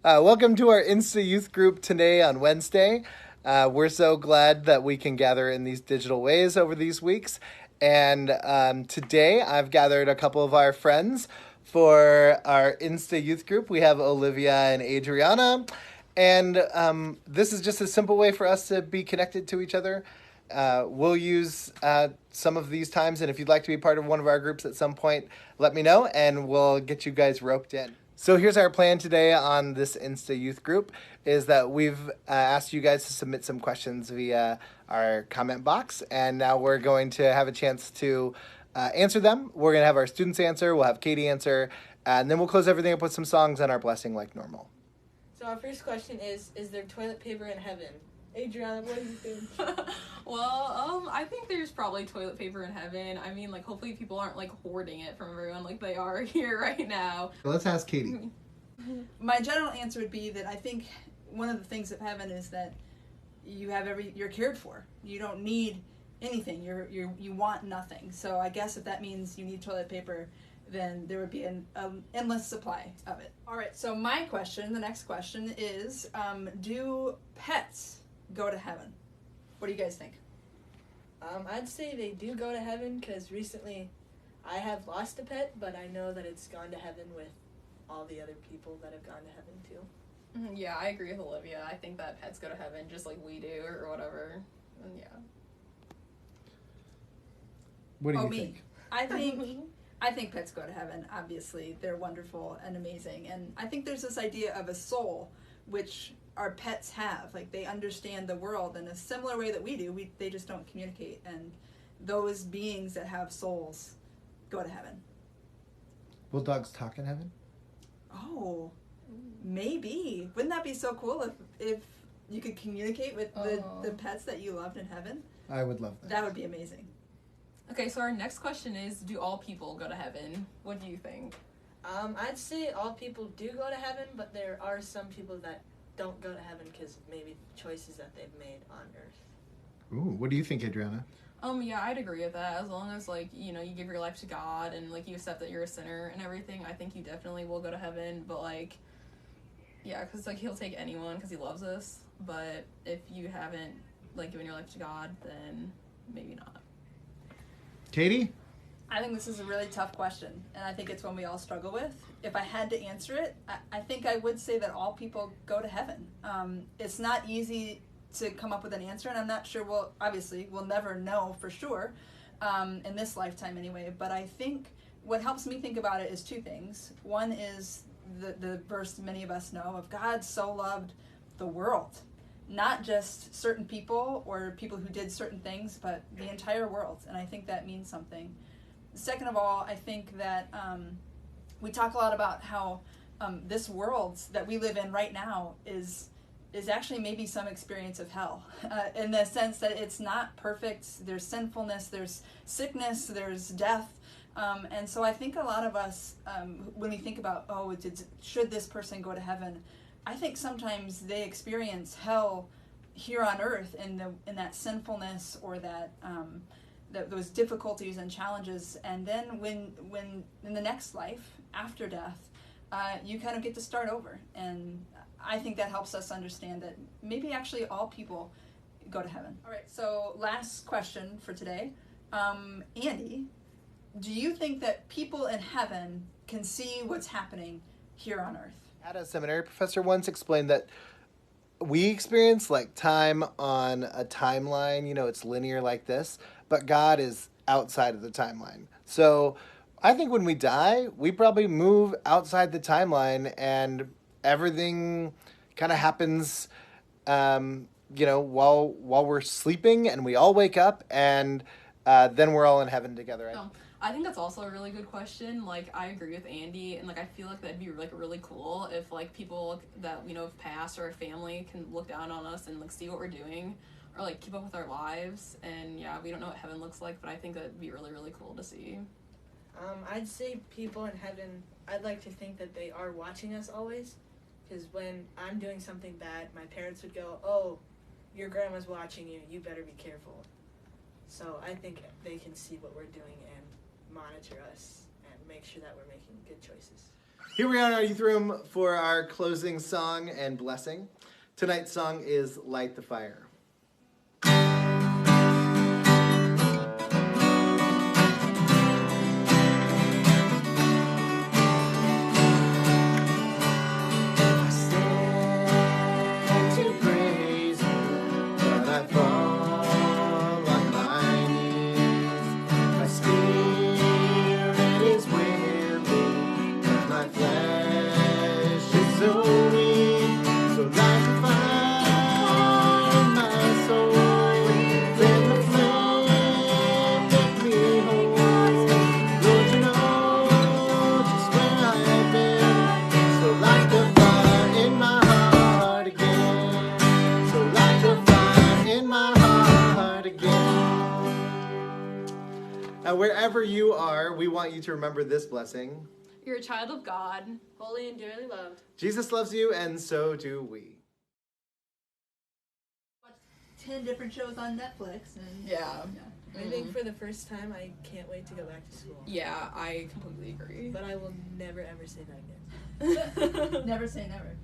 Welcome to our Insta Youth Group today on Wednesday. We're so glad that we can gather in these digital ways over these weeks. And today I've gathered a couple of our friends for our Insta Youth Group. We have Olivia and Adriana. And this is just a simple way for us to be connected to each other. We'll use some of these times, and if you'd like to be part of one of our groups at some point, let me know, and we'll get you guys roped in. So here's our plan today on this Insta Youth Group, is that we've asked you guys to submit some questions via our comment box, and now we're going to have a chance to answer them. We're going to have our students answer, we'll have Katie answer, and then we'll close everything up with some songs and our blessing like normal. So our first question is there toilet paper in heaven? Adriana, what do you think? I think there's probably toilet paper in heaven. I mean, like, hopefully people aren't, like, hoarding it from everyone like they are here right now. Let's ask Katie. My general answer would be that I think one of the things of heaven is that you're cared for. You don't need anything. You want nothing. So I guess if that means you need toilet paper, then there would be an endless supply of it. All right, so the next question is, do pets go to heaven? What do you guys think? I'd say they do go to heaven because recently I have lost a pet, but I know that it's gone to heaven with all the other people that have gone to heaven too. Yeah, I agree with Olivia. I think that pets go to heaven just like we do or whatever. And yeah. What do you think? I think pets go to heaven. Obviously, they're wonderful and amazing. And I think there's this idea of a soul, which our pets have. Like, they understand the world in a similar way that we do. They just don't communicate. And those beings that have souls go to heaven. Will dogs talk in heaven? Oh, maybe. Wouldn't that be so cool if you could communicate with the pets that you loved in heaven? I would love that. That would be amazing. Okay, so our next question is, do all people go to heaven? What do you think? I'd say all people do go to heaven, but there are some people that don't go to heaven because of maybe choices that they've made on earth. Ooh, what do you think, Adriana? Yeah, I'd agree with that. As long as, like, you know, you give your life to God and, like, you accept that you're a sinner and everything, I think you definitely will go to heaven. But, like, yeah, because, like, he'll take anyone because he loves us. But if you haven't, like, given your life to God, then maybe not. Katie? I think this is a really tough question, and I think it's one we all struggle with. If I had to answer it, I think I would say that all people go to heaven. It's not easy to come up with an answer, and I'm not sure we'll never know for sure in this lifetime anyway, but I think what helps me think about it is two things. One is the verse many of us know of God so loved the world. Not just certain people or people who did certain things, but the entire world. And I think that means something. Second of all, I think that we talk a lot about how this world that we live in right now is actually maybe some experience of hell, in the sense that it's not perfect. There's sinfulness, there's sickness, there's death. And so I think a lot of us, when we think about, should this person go to heaven, I think sometimes they experience hell here on earth in that sinfulness or that those difficulties and challenges, and then when in the next life after death, you kind of get to start over. And I think that helps us understand that maybe actually all people go to heaven. All right, so last question for today, Andy, do you think that people in heaven can see what's happening here on earth? I had a seminary professor once explain that we experience like time on a timeline, you know, it's linear like this, but God is outside of the timeline. So I think when we die, we probably move outside the timeline and everything kind of happens, you know, while we're sleeping, and we all wake up, and then we're all in heaven together. I think that's also a really good question. Like, I agree with Andy, and, like, I feel like that'd be, like, really cool if, like, people that we know have passed or our family can look down on us and, like, see what we're doing or, like, keep up with our lives. And, yeah, we don't know what heaven looks like, but I think that'd be really, really cool to see. I'd say people in heaven, I'd like to think that they are watching us always, because when I'm doing something bad, my parents would go, "Oh, your grandma's watching you, you better be careful." So I think they can see what we're doing and monitor us and make sure that we're making good choices. Here we are in our youth room for our closing song and blessing. Tonight's song is Light the Fire. Wherever you are, we want you to remember this blessing. You're a child of God. Holy and dearly loved. Jesus loves you, and so do we. Watched 10 different shows on Netflix. And Yeah. I think for the first time, I can't wait to go back to school. Yeah, I completely agree. But I will never ever say that again. Never say never.